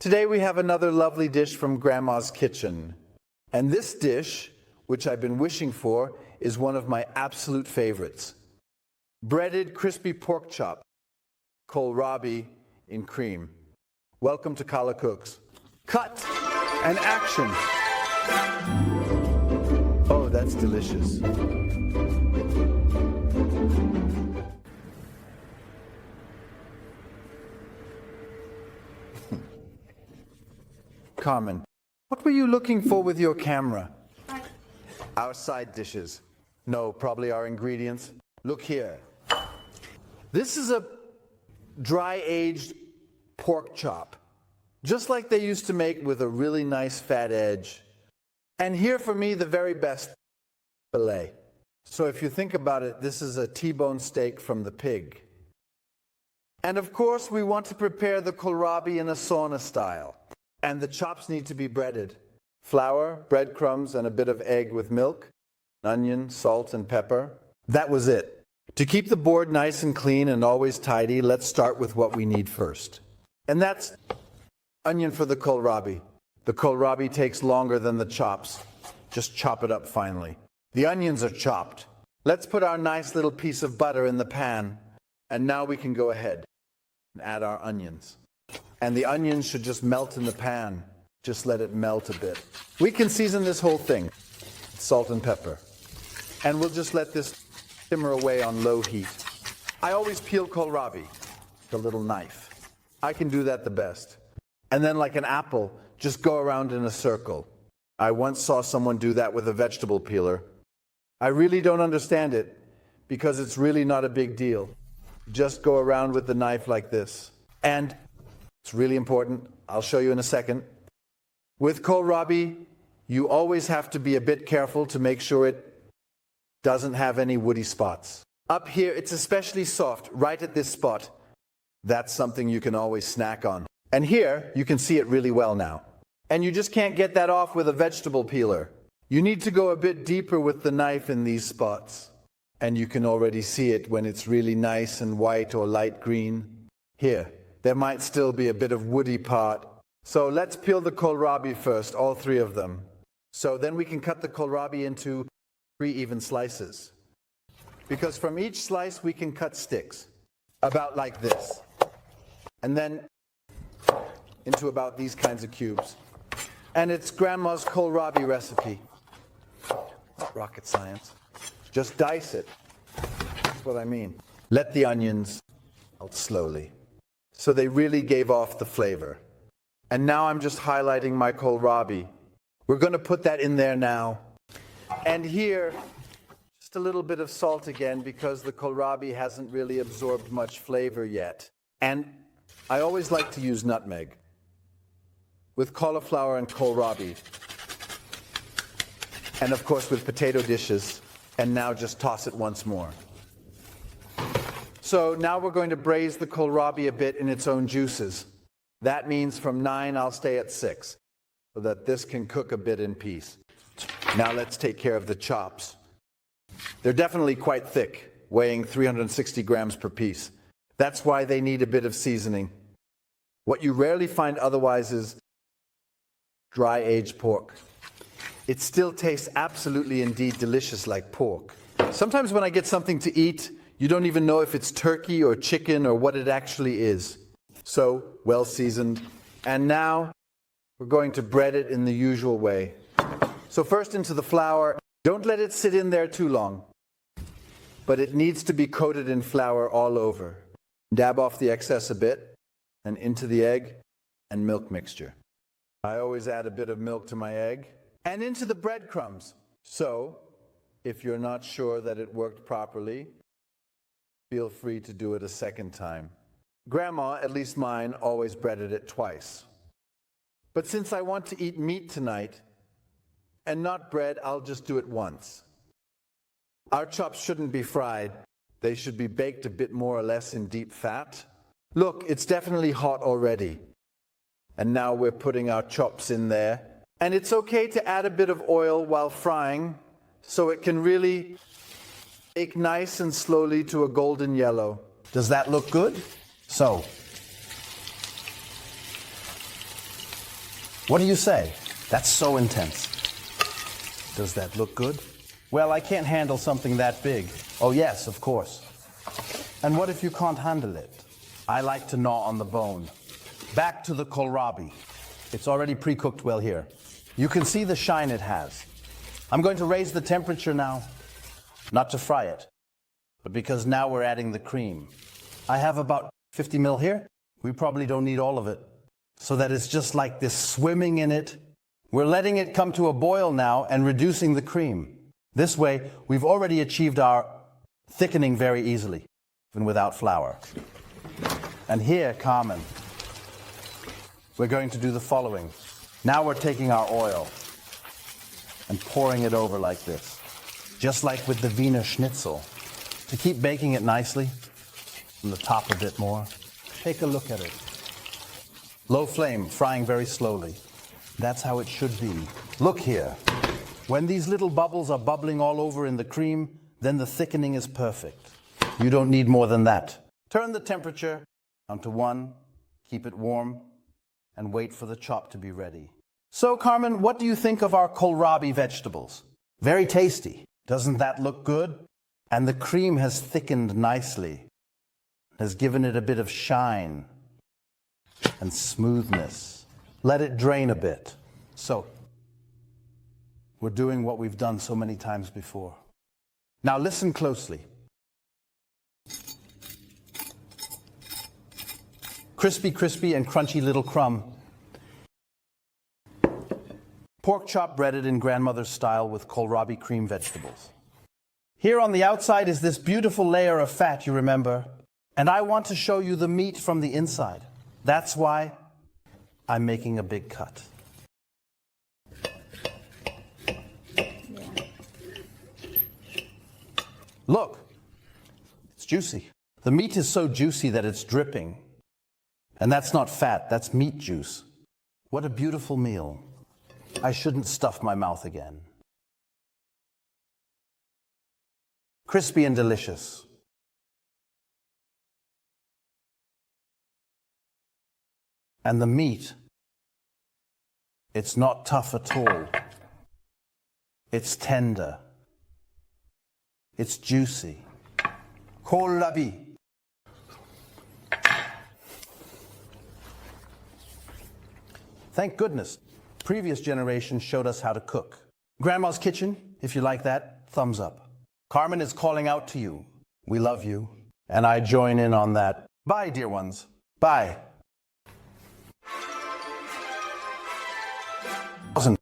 Today we have another lovely dish from Grandma's kitchen. And this dish, which I've been wishing for, is one of my absolute favorites. Breaded crispy pork chop, kohlrabi in cream. Welcome to Kala Cooks. Cut and action. Oh, that's delicious. Carmen, what were you looking for with your camera? Our side dishes. No, probably our ingredients. Look here. This is a dry-aged pork chop, just like they used to make with a really nice fat edge. And here for me, the very best, fillet. So if you think about it, this is a T-bone steak from the pig. And of course, we want to prepare the kohlrabi in a sauna style. And the chops need to be breaded. Flour, breadcrumbs, and a bit of egg with milk, onion, salt, and pepper. That was it. To keep the board nice and clean and always tidy, let's start with what we need first. And that's onion for the kohlrabi. The kohlrabi takes longer than the chops. Just chop it up finely. The onions are chopped. Let's put our nice little piece of butter in the pan. And now we can go ahead and add our onions. And the onions should just melt in the pan. Just let it melt a bit. We can season this whole thing. Salt and pepper. And we'll just let this simmer away on low heat. I always peel kohlrabi with a little knife. I can do that the best. And then like an apple, just go around in a circle. I once saw someone do that with a vegetable peeler. I really don't understand it because it's really not a big deal. Just go around with the knife like this. And it's really important. I'll show you in a second. With kohlrabi, you always have to be a bit careful to make sure it doesn't have any woody spots. Up here, it's especially soft, right at this spot. That's something you can always snack on. And here, you can see it really well now. And you just can't get that off with a vegetable peeler. You need to go a bit deeper with the knife in these spots. And you can already see it when it's really nice and white or light green. Here. There might still be a bit of woody part. So let's peel the kohlrabi first, all three of them. So then we can cut the kohlrabi into 3 even slices. Because from each slice we can cut sticks, about like this. And then into about these kinds of cubes. And it's Grandma's kohlrabi recipe. Not rocket science. Just dice it. That's what I mean. Let the onions melt slowly. So they really gave off the flavor. And now I'm just highlighting my kohlrabi. We're going to put that in there now. And here, just a little bit of salt again because the kohlrabi hasn't really absorbed much flavor yet. And I always like to use nutmeg with cauliflower and kohlrabi. And of course with potato dishes. And now just toss it once more. So now we're going to braise the kohlrabi a bit in its own juices. That means from 9, I'll stay at 6, so that this can cook a bit in peace. Now let's take care of the chops. They're definitely quite thick, weighing 360 grams per piece. That's why they need a bit of seasoning. What you rarely find otherwise is dry-aged pork. It still tastes absolutely indeed delicious like pork. Sometimes when I get something to eat, you don't even know if it's turkey or chicken or what it actually is. So, well seasoned. And now, we're going to bread it in the usual way. So first into the flour. Don't let it sit in there too long. But it needs to be coated in flour all over. Dab off the excess a bit, and into the egg and milk mixture. I always add a bit of milk to my egg. And into the breadcrumbs. So, if you're not sure that it worked properly, feel free to do it a second time. Grandma, at least mine, always breaded it twice. But since I want to eat meat tonight, and not bread, I'll just do it once. Our chops shouldn't be fried. They should be baked a bit more or less in deep fat. Look, it's definitely hot already. And now we're putting our chops in there. And it's okay to add a bit of oil while frying, so it can really bake nice and slowly to a golden yellow. Does that look good? So, What do you say? That's so intense. Does that look good? Well, I can't handle something that big. Oh yes, of course. And what if you can't handle it? I like to gnaw on the bone. Back to the kohlrabi. It's already pre-cooked well here. You can see the shine it has. I'm going to raise the temperature now, not to fry it, but because now we're adding the cream. I have about 50 ml here. We probably don't need all of it. So that it's just like this swimming in it. We're letting it come to a boil now and reducing the cream. This way, we've already achieved our thickening very easily, even without flour. And here, Carmen, we're going to do the following. Now we're taking our oil and pouring it over like this, just like with the Wiener Schnitzel. To keep baking it nicely, from the top a bit more, take a look at it. Low flame, frying very slowly. That's how it should be. Look here. When these little bubbles are bubbling all over in the cream, then the thickening is perfect. You don't need more than that. Turn the temperature down to 1, keep it warm, and wait for the chop to be ready. So, Carmen, what do you think of our kohlrabi vegetables? Very tasty. Doesn't that look good? And the cream has thickened nicely, has given it a bit of shine and smoothness. Let it drain a bit. So, we're doing what we've done so many times before. Now listen closely. Crispy, crispy, and crunchy little crumb. Pork chop breaded in grandmother's style with kohlrabi cream vegetables. Here on the outside is this beautiful layer of fat, you remember? And I want to show you the meat from the inside. That's why I'm making a big cut. Look, it's juicy. The meat is so juicy that it's dripping. And that's not fat, that's meat juice. What a beautiful meal. I shouldn't stuff my mouth again. Crispy and delicious. And the meat, it's not tough at all. It's tender. It's juicy. Kohlrabi. Thank goodness, previous generations showed us how to cook. Grandma's kitchen, if you like that, thumbs up. Carmen is calling out to you. We love you. And I join in on that. Bye, dear ones. Bye.